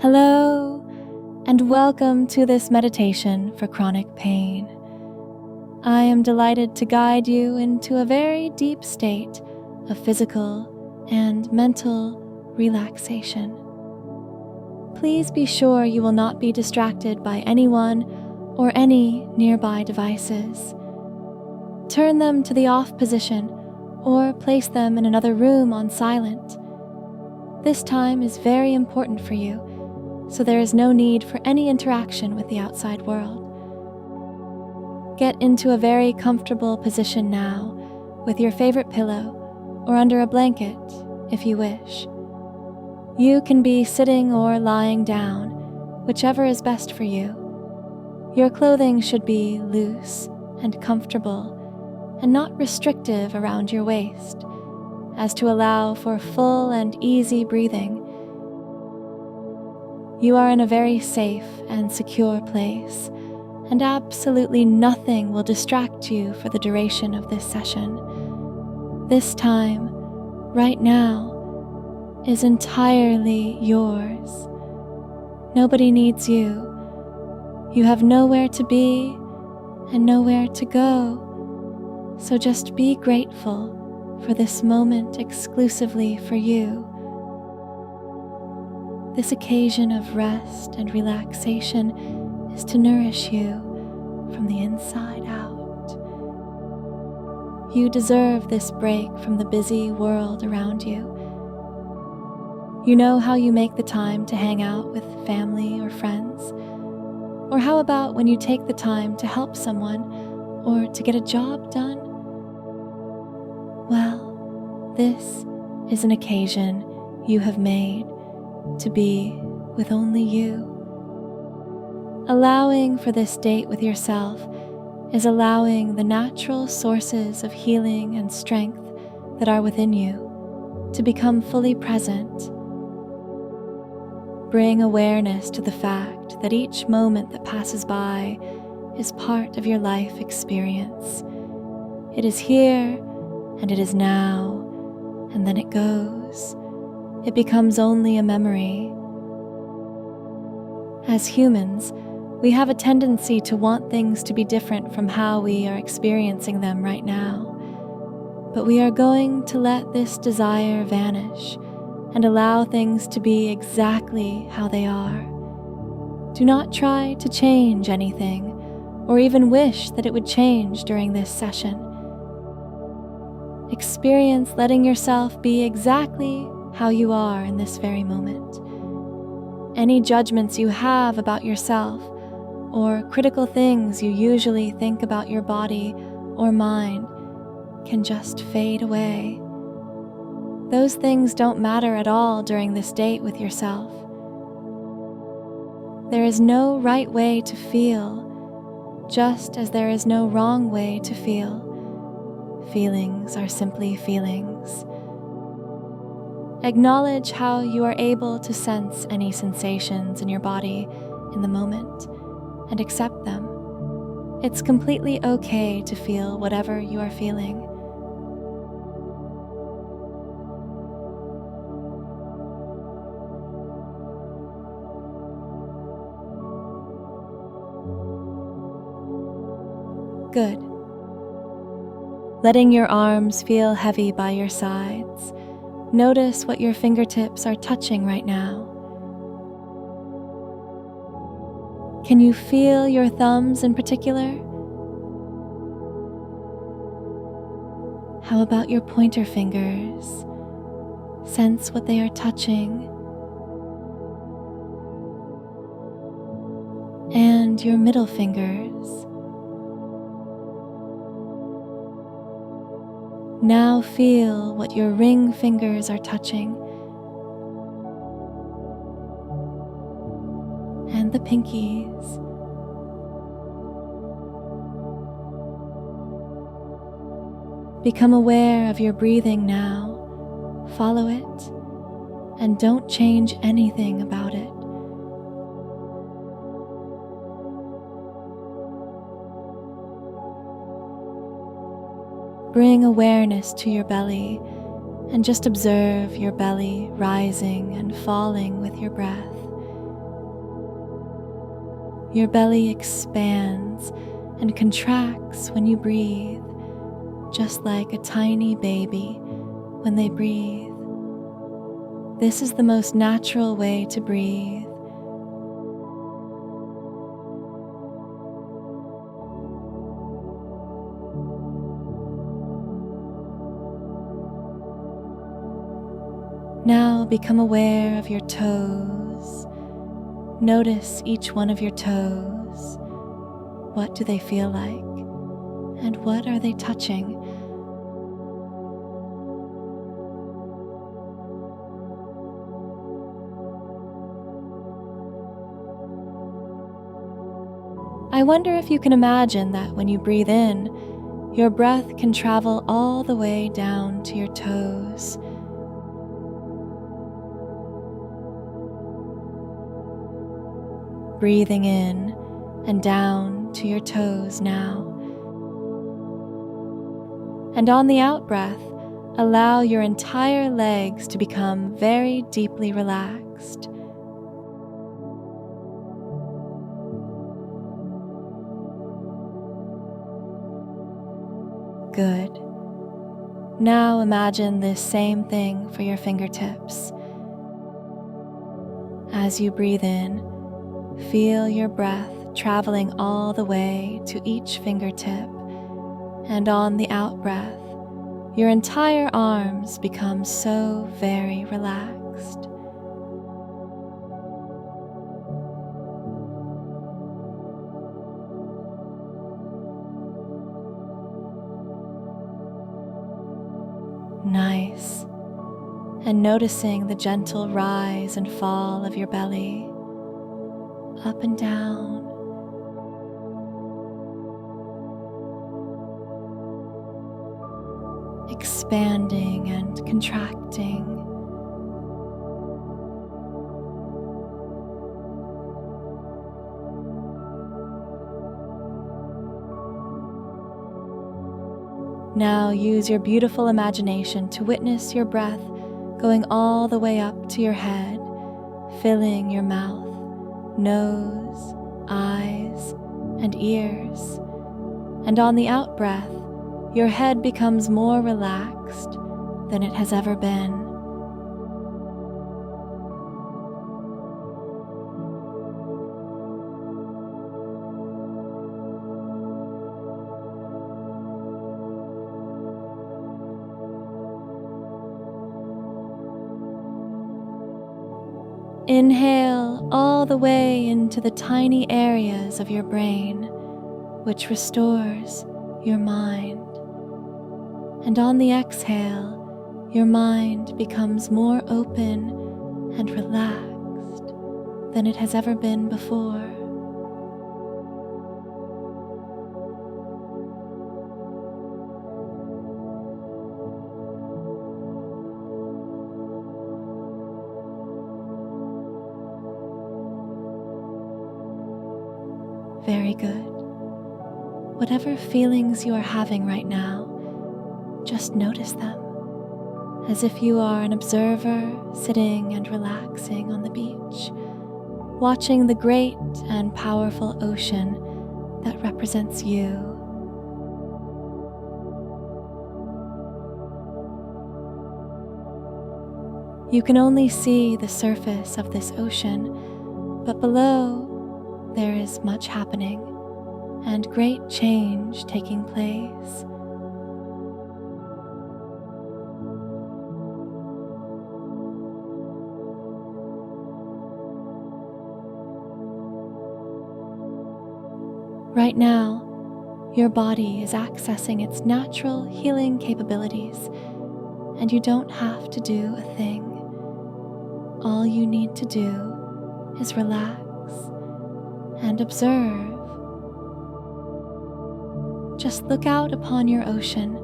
Hello, and welcome to this meditation for chronic pain. I am delighted to guide you into a very deep state of physical and mental relaxation. Please be sure you will not be distracted by anyone or any nearby devices. Turn them to the off position or place them in another room on silent. This time is very important for you, so there is no need for any interaction with the outside world. Get into a very comfortable position now with your favorite pillow or under a blanket if you wish. You can be sitting or lying down, whichever is best for you. Your clothing should be loose and comfortable and not restrictive around your waist, as to allow for full and easy breathing. You are in a very safe and secure place, and absolutely nothing will distract you for the duration of this session. This time, right now, is entirely yours. Nobody needs you. You have nowhere to be and nowhere to go, so just be grateful for this moment exclusively for you. This occasion of rest and relaxation is to nourish you from the inside out. You deserve this break from the busy world around you. You know how you make the time to hang out with family or friends? Or how about when you take the time to help someone or to get a job done? Well, this is an occasion you have made to be with only you. Allowing for this date with yourself is allowing the natural sources of healing and strength that are within you to become fully present. Bring awareness to the fact that each moment that passes by is part of your life experience. It is here and it is now, and then it goes. It becomes only a memory. As humans, we have a tendency to want things to be different from how we are experiencing them right now. But we are going to let this desire vanish and allow things to be exactly how they are. Do not try to change anything, or even wish that it would change during this session. Experience letting yourself be exactly how you are in this very moment. Any judgments you have about yourself, or critical things you usually think about your body or mind, can just fade away. Those things don't matter at all during this date with yourself. There is no right way to feel, just as there is no wrong way to feel. Feelings are simply feelings. Acknowledge how you are able to sense any sensations in your body in the moment and accept them. It's completely okay to feel whatever you are feeling. Good. Letting your arms feel heavy by your sides. Notice what your fingertips are touching right now. Can you feel your thumbs in particular? How about your pointer fingers? Sense what they are touching. And your middle fingers. Now feel what your ring fingers are touching, and the pinkies. Become aware of your breathing now. Follow it, and don't change anything about it. Bring awareness to your belly and just observe your belly rising and falling with your breath. Your belly expands and contracts when you breathe, just like a tiny baby when they breathe. This is the most natural way to breathe. Now become aware of your toes. Notice each one of your toes. What do they feel like? And what are they touching? I wonder if you can imagine that when you breathe in, your breath can travel all the way down to your toes. Breathing in and down to your toes now. And on the out breath, allow your entire legs to become very deeply relaxed. Good. Now imagine this same thing for your fingertips. As you breathe in, feel your breath traveling all the way to each fingertip, and on the out breath, your entire arms become so very relaxed. Nice. And noticing the gentle rise and fall of your belly, up and down. Expanding and contracting. Now use your beautiful imagination to witness your breath going all the way up to your head, filling your mouth, nose, eyes, and ears. And on the out breath, your head becomes more relaxed than it has ever been. Inhale all the way into the tiny areas of your brain, which restores your mind. And on the exhale, your mind becomes more open and relaxed than it has ever been before. Very good. Whatever feelings you are having right now, just notice them, as if you are an observer sitting and relaxing on the beach, watching the great and powerful ocean that represents you. You can only see the surface of this ocean, but below there is much happening and great change taking place. Right now, your body is accessing its natural healing capabilities, and you don't have to do a thing. All you need to do is relax and observe. Just look out upon your ocean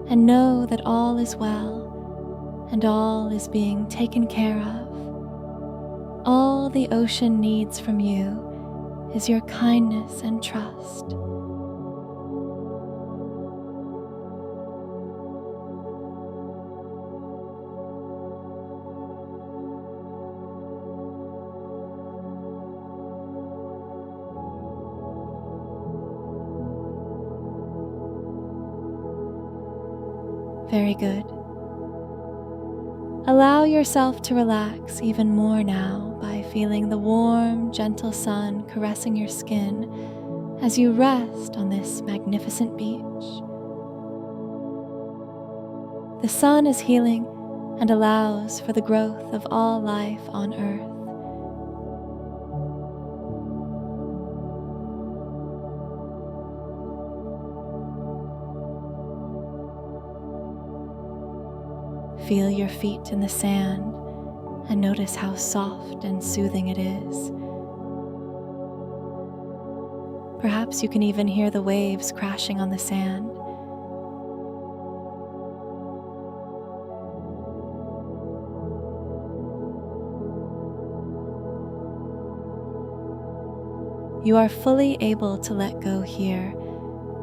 and know that all is well and all is being taken care of. All the ocean needs from you is your kindness and trust. Very good. Allow yourself to relax even more now by feeling the warm, gentle sun caressing your skin as you rest on this magnificent beach. The sun is healing and allows for the growth of all life on Earth. Feel your feet in the sand and notice how soft and soothing it is. Perhaps you can even hear the waves crashing on the sand. You are fully able to let go here.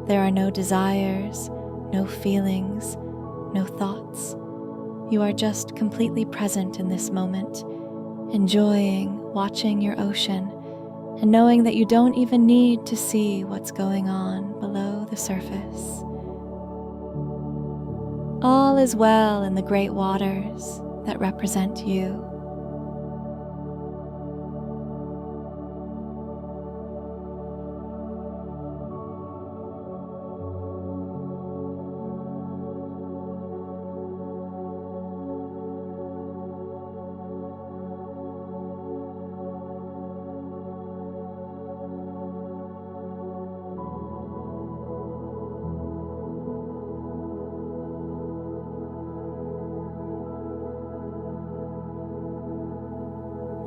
There are no desires, no feelings, no thoughts. You are just completely present in this moment, enjoying watching your ocean and knowing that you don't even need to see what's going on below the surface. All is well in the great waters that represent you.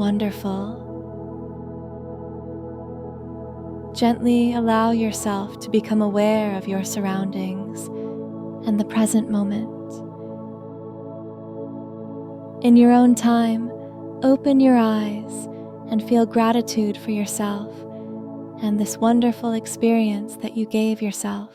Wonderful. Gently allow yourself to become aware of your surroundings and the present moment. In your own time, open your eyes and feel gratitude for yourself and this wonderful experience that you gave yourself.